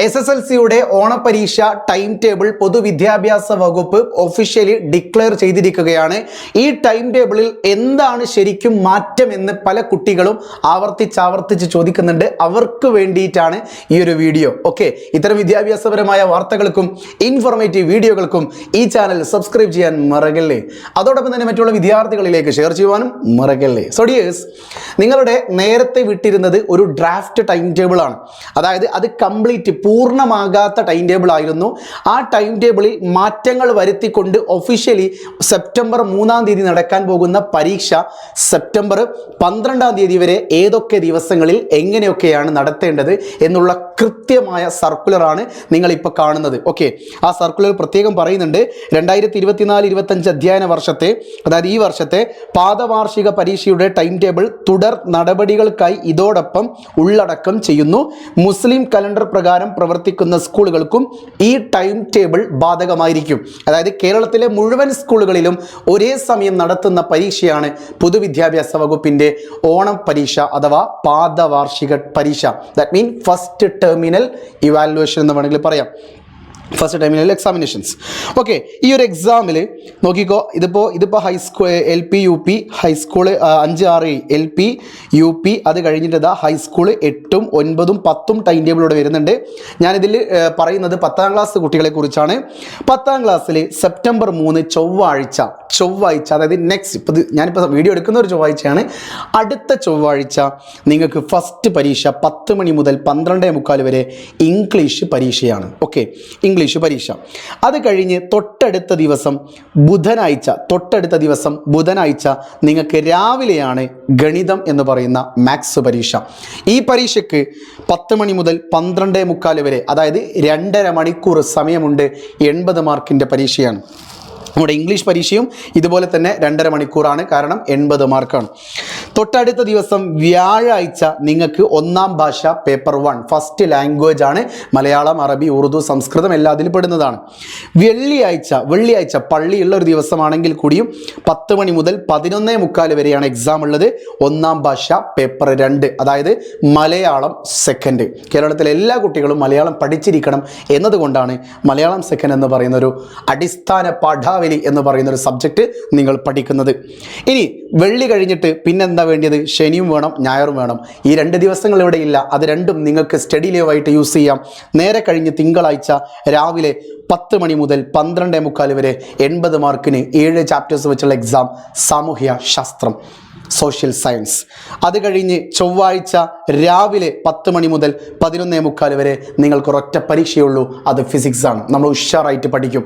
SSLCയുടെ ഓണപരീക്ഷ time table പൊതുവിദ്യാഭ്യാസ വകുപ്പ് officially declare ചെയ്തിരിക്കുകയാണ്. ഈ ടൈം ടേബിളിൽ എന്താണ് ശരിക്കും മാറ്റം എന്ന് പല കുട്ടികളും ആവർത്തിച്ച് ചോദിക്കുന്നുണ്ട്. അവർക്ക് വേണ്ടിയിട്ടാണ് ഈ ഒരു വീഡിയോ. ഓക്കെ, ഇത്തരം വിദ്യാഭ്യാസപരമായ വാർത്തകൾക്കും ഇൻഫോർമേറ്റീവ് വീഡിയോകൾക്കും ഈ ചാനൽ സബ്സ്ക്രൈബ് ചെയ്യാൻ മറക്കല്ലേ. അതോടൊപ്പം തന്നെ മറ്റുള്ള വിദ്യാർത്ഥികളിലേക്ക് ഷെയർ ചെയ്യുവാനും മറക്കല്ലേ. സോ ഡിയേഴ്സ്, നിങ്ങളുടെ നേരത്തെ വിട്ടിരുന്നത് ഒരു ഡ്രാഫ്റ്റ് ടൈം ടേബിൾ ആണ്. അതായത് അത് കംപ്ലീറ്റ് പൂർണ്ണമാകാത്ത ടൈം ടേബിൾ ആയിരുന്നു. ആ ടൈം ടേബിളിൽ മാറ്റങ്ങൾ വരുത്തിക്കൊണ്ട് ഒഫീഷ്യലി സെപ്റ്റംബർ 3-ാം തീയതി നടക്കാൻ പോകുന്ന പരീക്ഷ സെപ്റ്റംബർ 12-ാം തീയതി വരെ ഏതൊക്കെ ദിവസങ്ങളിൽ എങ്ങനെയൊക്കെയാണ് നടത്തേണ്ടത് എന്നുള്ള കൃത്യമായ സർക്കുലറാണ് നിങ്ങളിപ്പോൾ കാണുന്നത്. ഓക്കെ, ആ സർക്കുലർ പ്രത്യേകം പറയുന്നുണ്ട് 2024-25 അധ്യയന വർഷത്തെ, അതായത് ഈ വർഷത്തെ പാദവാർഷിക പരീക്ഷയുടെ ടൈം ടേബിൾ തുടർ നടപടികൾക്കായി ഇതോടൊപ്പം ഉള്ളടക്കം ചെയ്യുന്നു. മുസ്ലിം കലണ്ടർ പ്രകാരം പ്രവർത്തിക്കുന്ന സ്കൂളുകൾക്കും ഈ ടൈം ടേബിൾ ബാധകമായിരിക്കും. അതായത് കേരളത്തിലെ മുഴുവൻ സ്കൂളുകളിലും ഒരേ സമയം നടത്തുന്ന പരീക്ഷയാണ് പൊതുവിദ്യാഭ്യാസ വകുപ്പിൻ്റെ ഓണം പരീക്ഷ അഥവാ പാദവാർഷിക പരീക്ഷ. That mean first terminal evaluation എന്ന് വേണമെങ്കിൽ പറയാം, ഫസ്റ്റ് ടെർമിനൽ എക്സാമിനേഷൻസ്. ഓക്കെ, ഈ ഒരു എക്സാമിൽ നോക്കിക്കോ, ഇതിപ്പോൾ high school LP UP high school 5, 6 LP UP, അത് കഴിഞ്ഞിട്ട് ഹൈസ്കൂൾ 8, 9, 10 ടൈം ടേബിളോടെ വരുന്നുണ്ട്. ഞാനിതിൽ പറയുന്നത് 10ാം ക്ലാസ് കുട്ടികളെ കുറിച്ചാണ്. 10ാം ക്ലാസ്സിൽ സെപ്റ്റംബർ 3 ചൊവ്വാഴ്ച, അതായത് നെക്സ്റ്റ്, ഇപ്പോൾ ഞാനിപ്പോൾ വീഡിയോ എടുക്കുന്ന ഒരു ചൊവ്വാഴ്ചയാണ്. അടുത്ത ചൊവ്വാഴ്ച നിങ്ങൾക്ക് ഫസ്റ്റ് പരീക്ഷ 10 മണി മുതൽ 12:45 വരെ ഇംഗ്ലീഷ് പരീക്ഷയാണ്. ഓക്കെ, ഇംഗ്ലീഷ് പരീക്ഷ. അത് കഴിഞ്ഞ് തൊട്ടടുത്ത ദിവസം ബുധനാഴ്ച നിങ്ങൾക്ക് രാവിലെയാണ് ഗണിതം എന്ന് പറയുന്ന മാത്സ് പരീക്ഷ. ഈ പരീക്ഷയ്ക്ക് 10 മണി മുതൽ 12:45 വരെ, അതായത് 2.5 മണിക്കൂർ സമയമുണ്ട്. 80 മാർക്കിൻ്റെ പരീക്ഷയാണ്. നമ്മുടെ ഇംഗ്ലീഷ് പരീക്ഷയും ഇതുപോലെ തന്നെ 2.5 മണിക്കൂറാണ്, കാരണം 80 മാർക്കാണ്. തൊട്ടടുത്ത ദിവസം വ്യാഴാഴ്ച നിങ്ങൾക്ക് 1ാം ഭാഷ പേപ്പർ 1 ഫസ്റ്റ് ലാംഗ്വേജ് ആണ്. മലയാളം, അറബി, ഉറുദു, സംസ്കൃതം എല്ലാം അതിൽ പെടുന്നതാണ്. വെള്ളിയാഴ്ച പള്ളിയുള്ള ഒരു ദിവസമാണെങ്കിൽ കൂടിയും 10 മണി മുതൽ 11:45 വരെയാണ് എക്സാം ഉള്ളത്. 1ാം ഭാഷ പേപ്പർ 2, അതായത് മലയാളം സെക്കൻഡ്. കേരളത്തിലെ എല്ലാ കുട്ടികളും മലയാളം പഠിച്ചിരിക്കണം എന്നതുകൊണ്ടാണ് മലയാളം സെക്കൻഡ് എന്ന് പറയുന്ന ഒരു അടിസ്ഥാന പാഠാവലി എന്ന് പറയുന്ന ഒരു സബ്ജക്റ്റ് നിങ്ങൾ പഠിക്കുന്നത്. ഇനി വെള്ളി കഴിഞ്ഞിട്ട് പിന്നെന്താ വേണ്ടിയത്? ശനിയും വേണം, ഞായറും വേണം. ഈ 2 ദിവസങ്ങൾ ഇവിടെ ഇല്ല. അത് രണ്ടും നിങ്ങൾക്ക് സ്റ്റഡി ലീവായിട്ട് യൂസ് ചെയ്യാം. നേരെ കഴിഞ്ഞ് തിങ്കളാഴ്ച രാവിലെ 10 മണി മുതൽ 12:45 വരെ 80 മാർക്കിന് 7 ചാപ്റ്റേഴ്സ് വെച്ചുള്ള എക്സാം, സാമൂഹ്യ ശാസ്ത്രം, സോഷ്യൽ സയൻസ്. അത് കഴിഞ്ഞ് ചൊവ്വാഴ്ച രാവിലെ 10 മണി മുതൽ 11:45 വരെ നിങ്ങൾക്ക് ഒരൊറ്റ പരീക്ഷയുള്ളൂ, അത് ഫിസിക്സ് ആണ്. നമ്മൾ ഉഷാറായിട്ട് പഠിക്കും.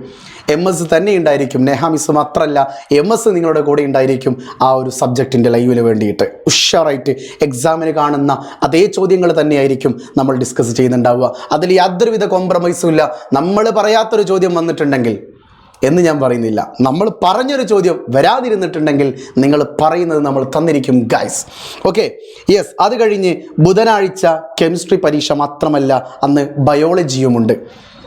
MS തന്നെ ഉണ്ടായിരിക്കും, നെഹാമിസ് മാത്രമല്ല, MS നിങ്ങളുടെ കൂടെ ഉണ്ടായിരിക്കും ആ ഒരു സബ്ജക്റ്റിൻ്റെ ലൈവിന് വേണ്ടിയിട്ട്. ഉഷാറായിട്ട് എക്സാമിന് കാണുന്ന അതേ ചോദ്യങ്ങൾ തന്നെയായിരിക്കും നമ്മൾ ഡിസ്കസ് ചെയ്യുന്നുണ്ടാവുക. അതിൽ യാതൊരുവിധ കോംപ്രമൈസും ഇല്ല. നമ്മൾ പറയാത്തൊരു ചോദ്യം വന്നിട്ടുണ്ടെങ്കിൽ എന്ന് ഞാൻ പറയുന്നില്ല, നമ്മൾ പറഞ്ഞൊരു ചോദ്യം വരാതിരുന്നിട്ടുണ്ടെങ്കിൽ നിങ്ങൾ പറയുന്നത് നമ്മൾ തന്നിരിക്കും ഗൈസ്. Okay, yes. അത് കഴിഞ്ഞ് ബുധനാഴ്ച കെമിസ്ട്രി പരീക്ഷ മാത്രമല്ല, അന്ന് ബയോളജിയുമുണ്ട്.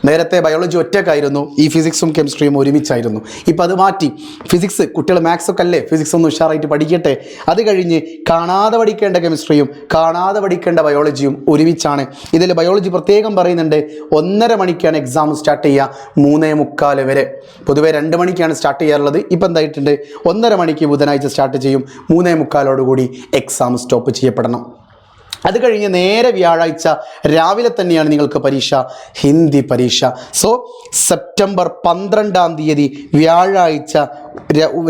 നേരത്തെ ബയോളജി ഒറ്റക്കായിരുന്നു, ഈ ഫിസിക്സും കെമിസ്ട്രിയും ഒരുമിച്ചായിരുന്നു. ഇപ്പം അത് മാറ്റി. ഫിസിക്സ് കുട്ടികൾ മാത്സ് ഒക്കെ അല്ലേ, ഫിസിക്സ് ഒന്ന് ഉഷാറായിട്ട് പഠിക്കട്ടെ. അത് കഴിഞ്ഞ് കാണാതെ പഠിക്കേണ്ട കെമിസ്ട്രിയും കാണാതെ പഠിക്കേണ്ട ബയോളജിയും ഒരുമിച്ചാണ്. ഇതിൽ ബയോളജി പ്രത്യേകം പറയുന്നുണ്ട് 1:30 മണിക്കാണ് എക്സാം സ്റ്റാർട്ട് ചെയ്യുക, 3:45 വരെ. പൊതുവേ 2 മണിക്കാണ് സ്റ്റാർട്ട് ചെയ്യാറുള്ളത്. ഇപ്പം എന്തായിട്ടുണ്ട്, 1:30 മണിക്ക് ബുധനാഴ്ച സ്റ്റാർട്ട് ചെയ്യും, 3:45 എക്സാം സ്റ്റോപ്പ് ചെയ്യപ്പെടണം. അത് കഴിഞ്ഞ് നേരെ വ്യാഴാഴ്ച രാവിലെ തന്നെയാണ് നിങ്ങൾക്ക് പരീക്ഷ, ഹിന്ദി പരീക്ഷ. സോ സെപ്റ്റംബർ 12-ാം തീയതി വ്യാഴാഴ്ച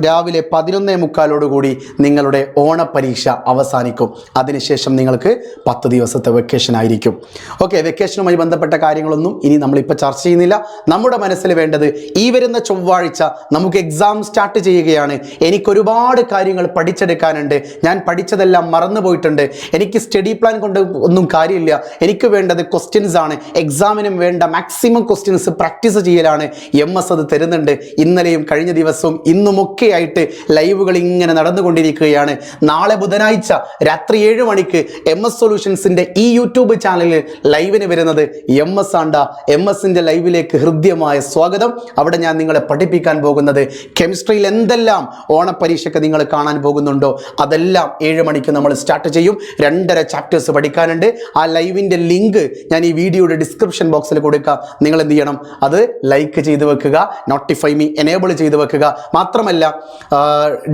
രാവിലെ 11:45 നിങ്ങളുടെ ഓണപ്പരീക്ഷ അവസാനിക്കും. അതിനുശേഷം നിങ്ങൾക്ക് 10 ദിവസത്തെ വെക്കേഷൻ ആയിരിക്കും. ഓക്കെ, വെക്കേഷനുമായി ബന്ധപ്പെട്ട കാര്യങ്ങളൊന്നും ഇനി നമ്മളിപ്പോൾ ചർച്ച ചെയ്യുന്നില്ല. നമ്മുടെ മനസ്സിൽ വേണ്ടത് ഈ വരുന്ന ചൊവ്വാഴ്ച നമുക്ക് എക്സാം സ്റ്റാർട്ട് ചെയ്യുകയാണ്. എനിക്കൊരുപാട് കാര്യങ്ങൾ പഠിച്ചെടുക്കാനുണ്ട്. ഞാൻ പഠിച്ചതെല്ലാം മറന്നു പോയിട്ടുണ്ട്. എനിക്ക് സ്റ്റഡി പ്ലാൻ കൊണ്ട് ഒന്നും കാര്യമില്ല. എനിക്ക് വേണ്ടത് ക്വസ്റ്റ്യൻസ് ആണ്. എക്സാമിനും വേണ്ട മാക്സിമം ക്വസ്റ്റ്യൻസ് പ്രാക്ടീസ് ചെയ്യലാണ്. MS അത് തരുന്നുണ്ട്. ഇന്നലെയും കഴിഞ്ഞ ദിവസവും ഇന്നുമൊക്കെ ആയിട്ട് ലൈവുകൾ ഇങ്ങനെ നടന്നുകൊണ്ടിരിക്കുകയാണ്. നാളെ ബുധനാഴ്ച രാത്രി 7 മണിക്ക് MS സൊല്യൂഷൻസിൻ്റെ ഈ യൂട്യൂബ് ചാനലിൽ ലൈവിന് വരുന്നത് MS ആണ്ട. MS-ൻ്റെ ലൈവിലേക്ക് ഹൃദ്യമായ സ്വാഗതം. അവിടെ ഞാൻ നിങ്ങളെ പഠിപ്പിക്കാൻ പോകുന്നത് കെമിസ്ട്രിയിൽ എന്തെല്ലാം ഓണപ്പരീക്ഷയ്ക്ക് നിങ്ങൾ കാണാൻ പോകുന്നുണ്ടോ അതെല്ലാം 7 മണിക്ക് നമ്മൾ സ്റ്റാർട്ട് ചെയ്യും. 2.5 ചാപ്റ്റേഴ്സ് പഠിക്കാനുണ്ട്. ആ ലൈവിൻ്റെ ലിങ്ക് ഞാൻ ഈ വീഡിയോയുടെ ഡിസ്ക്രിപ്ഷൻ ബോക്സിൽ കൊടുക്കാം. നിങ്ങൾ എന്ത് ചെയ്യണം? അത് ലൈക്ക് ചെയ്ത് വെക്കുക, നോട്ടിഫൈ മീ എനേബിൾ ചെയ്ത് വെക്കുക. മാത്രമല്ല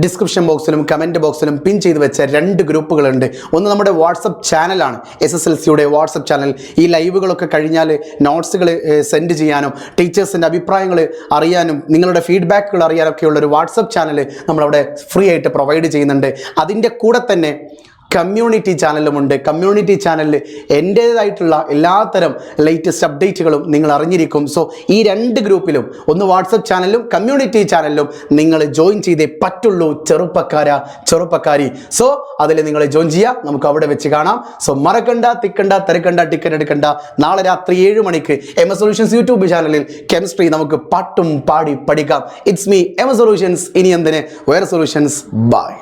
ഡിസ്ക്രിപ്ഷൻ ബോക്സിലും കമൻറ്റ് ബോക്സിലും പിൻ ചെയ്ത് വെച്ച 2 ഗ്രൂപ്പുകളുണ്ട്. ഒന്ന് നമ്മുടെ വാട്സപ്പ് ചാനലാണ്, SSLCയുടെ വാട്സപ്പ് ചാനൽ. ഈ ലൈവുകളൊക്കെ കഴിഞ്ഞാൽ നോട്ട്സുകൾ സെൻഡ് ചെയ്യാനും ടീച്ചേഴ്സിൻ്റെ അഭിപ്രായങ്ങൾ അറിയാനും നിങ്ങളുടെ ഫീഡ്ബാക്കുകൾ അറിയാനൊക്കെയുള്ളൊരു വാട്സപ്പ് ചാനൽ നമ്മളവിടെ ഫ്രീ ആയിട്ട് പ്രൊവൈഡ് ചെയ്യുന്നുണ്ട്. അതിൻ്റെ കൂടെ തന്നെ കമ്മ്യൂണിറ്റി ചാനലുമുണ്ട്. കമ്മ്യൂണിറ്റി ചാനലിൽ എൻ്റേതായിട്ടുള്ള എല്ലാത്തരം ലേറ്റസ്റ്റ് അപ്ഡേറ്റുകളും നിങ്ങൾ അറിഞ്ഞിരിക്കും. സോ ഈ 2 ഗ്രൂപ്പിലും, ഒന്ന് വാട്സപ്പ് ചാനലിലും കമ്മ്യൂണിറ്റി ചാനലിലും നിങ്ങൾ ജോയിൻ ചെയ്തേ പറ്റുള്ളൂ ചെറുപ്പക്കാരി. സോ അതിൽ നിങ്ങൾ ജോയിൻ ചെയ്യുക. നമുക്ക് അവിടെ വെച്ച് കാണാം. സോ മറക്കണ്ട, തിരക്കണ്ട, ടിക്കറ്റ് എടുക്കണ്ട. നാളെ രാത്രി 7 മണിക്ക് MS സൊല്യൂഷൻസ് യൂട്യൂബ് ചാനലിൽ കെമിസ്ട്രി നമുക്ക് പാട്ടും പാടി പഠിക്കാം. It's me MS solutions. ഇനി എന്തിന് വേറെ സൊല്യൂഷൻസ്. ബൈ.